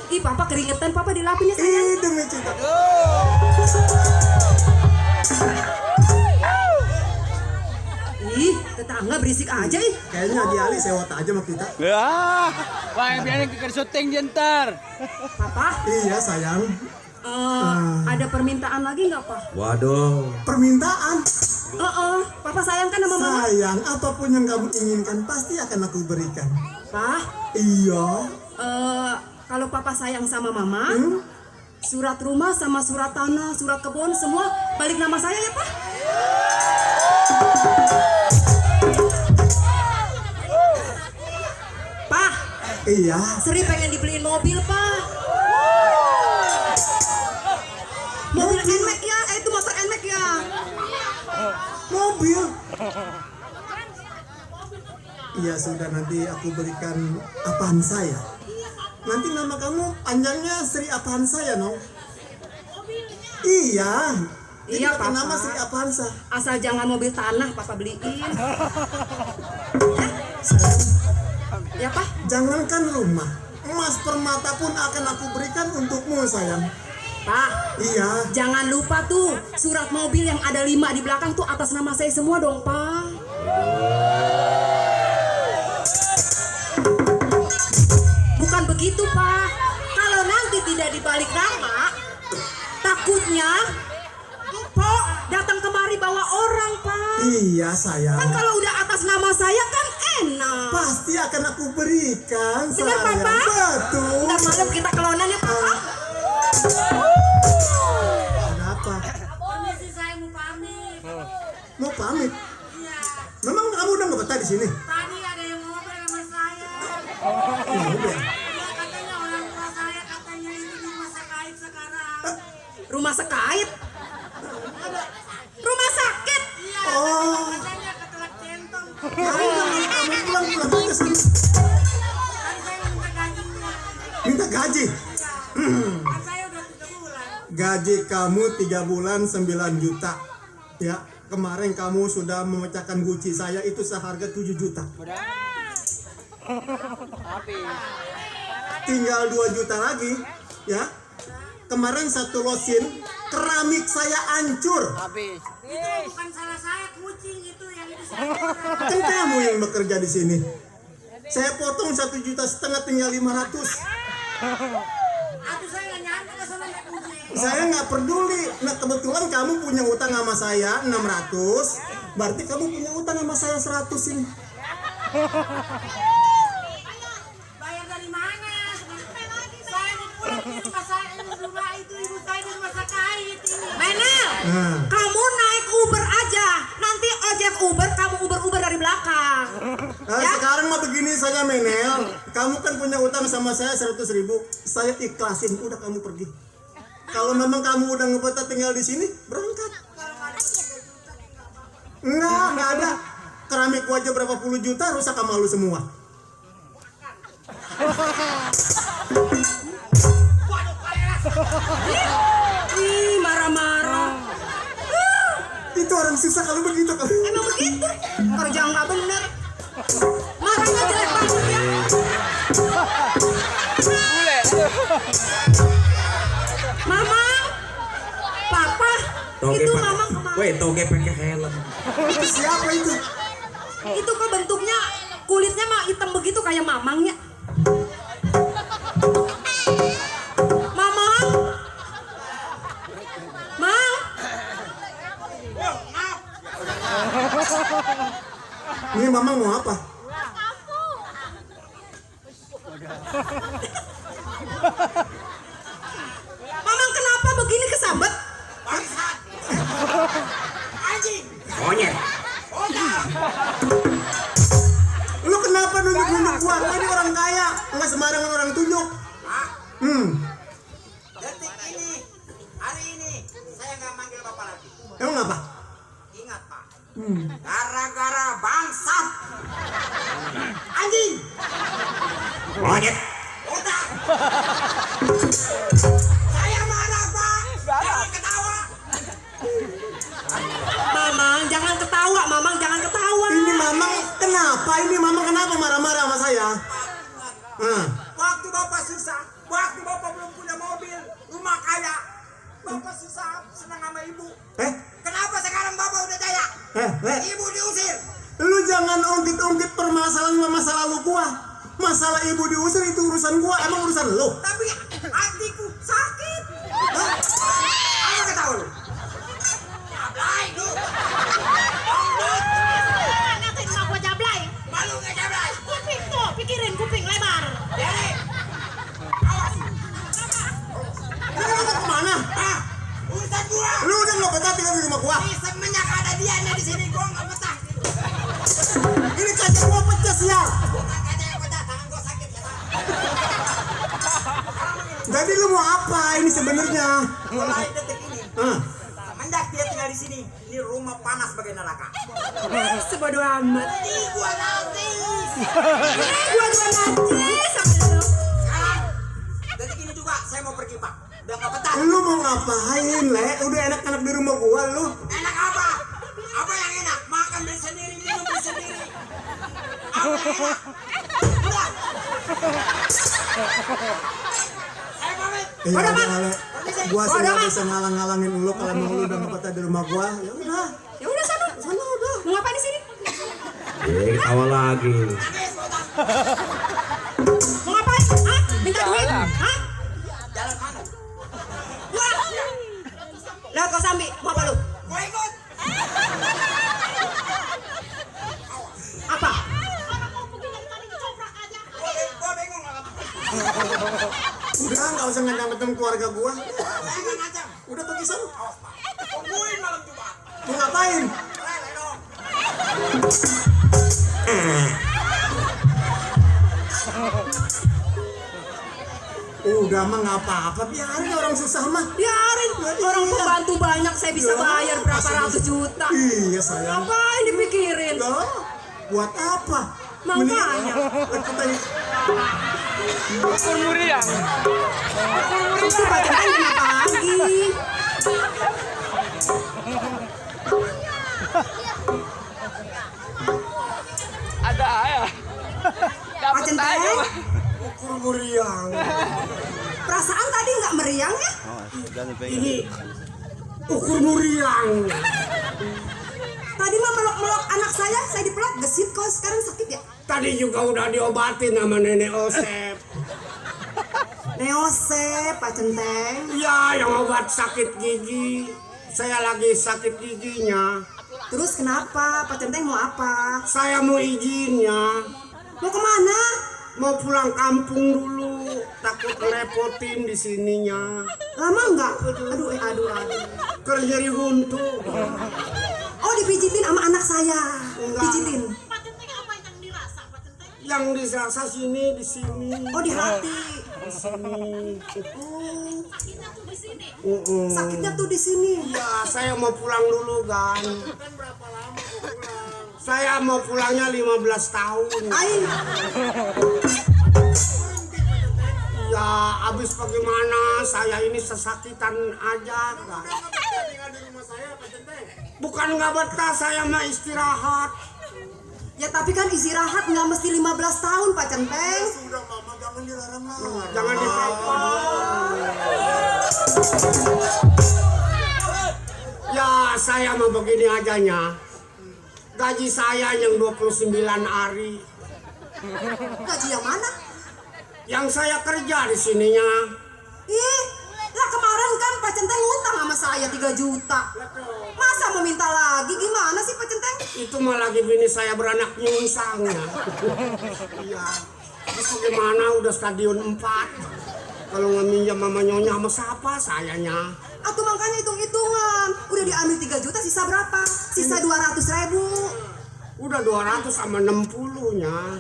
Ih, papa keringetan, papa dilapin ya sayang. Ih, demi cinta. Ih, tetangga berisik aja ih. Kayaknya di Ali sewot aja sama kita. Ya, wah biarin ke syuting dia ntar. Papa, Iya sayang. ada permintaan lagi nggak, Pak? Waduh. Permintaan. Papa sayang kan sama mama? Sayang, apapun yang kamu inginkan pasti akan aku berikan. Pak, Iya. kalau papa sayang sama mama, surat rumah sama surat tanah, surat kebun semua balik nama saya ya, Pak? Pak, Iya. Sri pengen dibeliin mobil, Pak. Mobil NMAX ya, itu motor NMAX ya. Mobil. Iya sudah, nanti aku berikan Avanza ya. Nanti nama kamu panjangnya Sri Avanza ya, no? Iya. Jadi Iya, pakai Papa. nama Sri Avanza. Asal jangan mobil tanah, papa beliin. Ya, Pak? Jangankan rumah, emas permata pun akan aku berikan untukmu sayang. Pak, Iya. jangan lupa tuh surat mobil yang ada 5 di belakang tuh atas nama saya semua dong, Pak. Bukan begitu, Pak. Kalau nanti tidak dibalik nama, takutnya Pok datang kemari bawa orang, Pak. Iya sayang. Kan kalau udah atas nama saya kan enak. Pasti akan aku berikan Dengar, sayang. Papa? Betul. Ntar malam kita kelonan ya, Pak. Ada apa? Permisi, saya mau pamit. Mau pamit? Iya, Memang kamu udah nggak betah di sini? tadi ada yang ngobrol sama saya. Ya udah. Iya, katanya orang tua saya katanya ini di masa kait sekarang. Rumah sekait. Rumah sakit. Iya, Oh. katanya ketelak centong. Ya udah, kamu pulang aja sana. Kan saya minta gajinya. Minta gaji. Kan saya udah 3 bulan. Gaji kamu 3 bulan 9 juta. Ya, kemarin kamu sudah memecahkan guci saya itu seharga 7 juta. Tinggal 2 juta lagi, ya. Kemarin satu losin keramik saya hancur. Habis. Itu bukan salah saya, kucing itu yang itu saya. Kan kamu yang bekerja di sini. Saya potong 1,5 juta tinggal 500. Aduh, saya nggak nyangka ke sana naik kucing. Saya nggak peduli. Nah kebetulan kamu punya utang sama saya 600. Berarti kamu punya utang sama saya 100 ini. Bayar dari mana? Saya mau pulang di rumah saya, di rumah itu ibu saya di rumah sakit ini. Menel, Nah. kamu naik Uber aja. Nanti ojek Uber, kamu Uber dari belakang. Sekarang mah begini saja Menel. Kamu kan punya utang sama saya 100.000. Saya ikhlasin, udah kamu pergi. Kalau memang kamu udah ngebetah tinggal di sini, berangkat. Enggak ada. Keramik aja berapa puluh juta rusak sama lu semua. Ih, marah-marah. Itu orang susah kalau begitu kalau. Emang begitu? Kerja nggak bener. Marahnya jelek banget ya. Bule. Mama, Papa, itu Mama kemana? Weh, toge pakai helm. Itu siapa itu? Itu kok bentuknya kulitnya mah hitam begitu kayak mamangnya. Mamang, Mang, Ini Mamang mau apa? Mamang kenapa begini kesambet? Monyet. Lu kenapa nunjuk-nunjuk gua? Gua ini orang kaya, nggak sembarangan orang tunjuk. Detik ini, hari ini, saya nggak manggil bapak lagi. Emang apa? Ingat pak, gara-gara bangsat, anjing, Monyet. otak. Saya marah pak, jangan ketawa. Mamang, jangan ketawa, Mamang, jangan ketawa. Ini Mamang kenapa? Ini Mamang kenapa marah-marah sama saya? Waktu bapak susah, waktu bapak belum punya mobil, rumah kaya. Bapak susah senang sama ibu. Kenapa sekarang bapak udah kaya? Ibu diusir. Lu jangan ungkit-ungkit permasalahan sama masa lalu gua. Masalah ibu diusir itu urusan gua, emang urusan lu? Tapi hatiku sakit. Apa kata lu? Jablay lu. Ngatain emak gua jablay. Malu nggak jablay? Kuping tuh, pikirin kuping lebar. Jadi, awas. Lu kemana? Urusan gua. Lu udah nggak betah tinggal di rumah gua? Di semenjak ada dia di sini gua nggak betah. Ini kaca gua pecah sial. Bukan kaca yang betah, tangan gua sakit ya. Jadi lu mau apa ini sebenarnya? Mulai detik ini, Hah? semenjak dia tinggal di sini, ini rumah panas bagai neraka. Sebodoh amat. Ini gua nanti. Gua juga najis sama lu. Sekarang, detik ini juga saya mau pergi pak. Udah nggak betah. Lu mau ngapain, Le? Udah enak-enak di rumah gua lu. Enak apa? Apa yang enak? Makan beli sendiri, minum beli sendiri. Apa yang enak? Udah. Saya pamit. Iya, Bodoh, udah, Mak. Le. Gua sih nggak bisa ngalang-ngalangin lu kalau emang lu udah nggak betah di rumah gua. Ya udah. Ya udah sana. Sana udah. Mau ngapain di sini? Ketawa lagi. Nangis, botak. Mau ngapain? Hah? Minta duit? Hah? Jalan mana? Wah. Lewat Kosambi, mau apa lu? Gua ikut. Apa? Orang mau pergi dari tadi kecoprak aja. Gua bingung nggak apa. Udah nggak usah ngancam-ngancam keluarga gua. Saya nggak ngacam. Udah pergi sana. Tungguin malam Jumat. Mau ngapain? Lele dong. Udah mah nggak apa-apa, biarin orang susah mah. Biarin. Orang pembantu banyak, saya bisa bayar berapa ratus juta. Iya sayang. Ngapain dipikirin? Loh, buat apa? Makanya. Kita Ukur muriang. Itu pacaran kenapa lagi? Ada ya. Dapat Macen aja. teh? Mah. ukur meriang. Perasaan tadi nggak meriang ya? Ini ukur meriang. Tadi mah melok-melok anak saya dipelok gesit kok sekarang sakit ya? Tadi juga udah diobatin sama nenek Osep. Neosep, Pak Centeng. Ya, yang obat sakit gigi. Saya lagi sakit giginya. Terus kenapa? Pak Centeng mau apa? Saya mau izinnya. Mau kemana? Mau pulang kampung dulu. Takut ngerepotin di sininya. Lama nggak? Aduh. Kerja di Huntu. Oh dipijitin sama anak saya. Enggak. Pijitin. Pak Centeng apa yang dirasa Pak Centeng? Yang dirasa sini, di sini. Oh di hati. Di sini. Sakitnya tuh di sini. Sakitnya tuh di sini. Ya, saya mau pulang dulu, Gan. Saya mau pulangnya 15 tahun. Aing. Ya, abis bagaimana? Saya ini sesakitan aja, Gan. Bukan nggak betah, saya mah istirahat. Ya tapi kan istirahat nggak mesti 15 tahun Pak Centeng. Sudah, Mama, jangan dilarang-larang. Jangan dikapa. Ya, saya mau begini ajanya. Gaji saya yang 29 hari. Gaji yang mana? Yang saya kerja di sininya. Ih, lah kemarin kan Pak Centeng ngutang sama saya 3 juta. Masa mau minta lagi? Gimana sih Pak Centeng? Itu mah lagi bini saya beranak nyungsangnya. Iya. Terus bagaimana udah stadion 4. Kalau nggak minjam mama nyonya sama siapa sayanya. Atau makanya hitung-hitungan. Udah diambil 3 juta, sisa berapa? Sisa 200.000. Udah 200 sama 60-nya.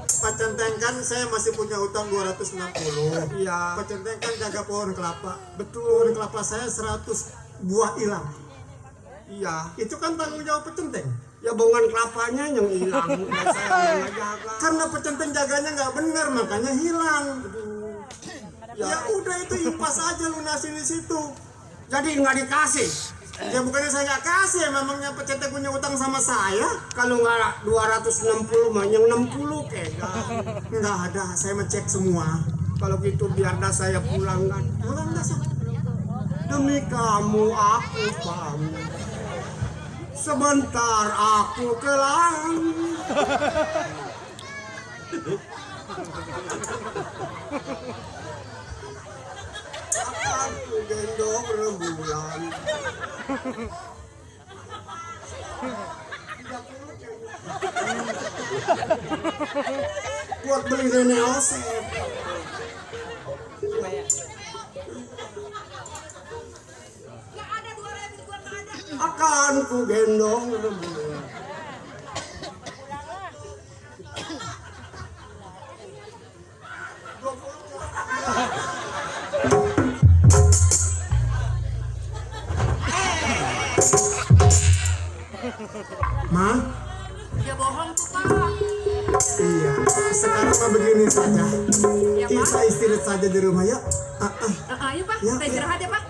Pak Centeng kan saya masih punya utang 260. Iya. Pak Centeng kan jaga pohon kelapa. Betul. Pohon kelapa saya 100 buah hilang. Iya. Itu kan tanggung jawab Pak Centeng. Ya bongan kelapanya yang hilang. Saya yang nggak jaga. Karena Pak Centeng jaganya nggak benar makanya hilang. Ya udah itu impas aja lunasin di situ. Jadi nggak dikasih. Ya bukannya saya nggak kasih ya, memangnya Pak Centeng punya utang sama saya. Kalau nggak 260 mah yang 60 kayaknya. Nggak ada, saya ngecek semua. Kalau gitu biar dah saya pulang kan. Pulang dah saya. Demi kamu aku pamit. Sebentar aku kelang. Akan ku gendong rembulan. Buat beli Rene Osep. Akan ku gendong rembulan. Ma? Ya bohong tuh Pak. Iya, sekarang mah begini saja. Ya, Pak. Kita istirahat saja di rumah yuk. Ayo Pak, Ya, kita ya. istirahat ya Pak.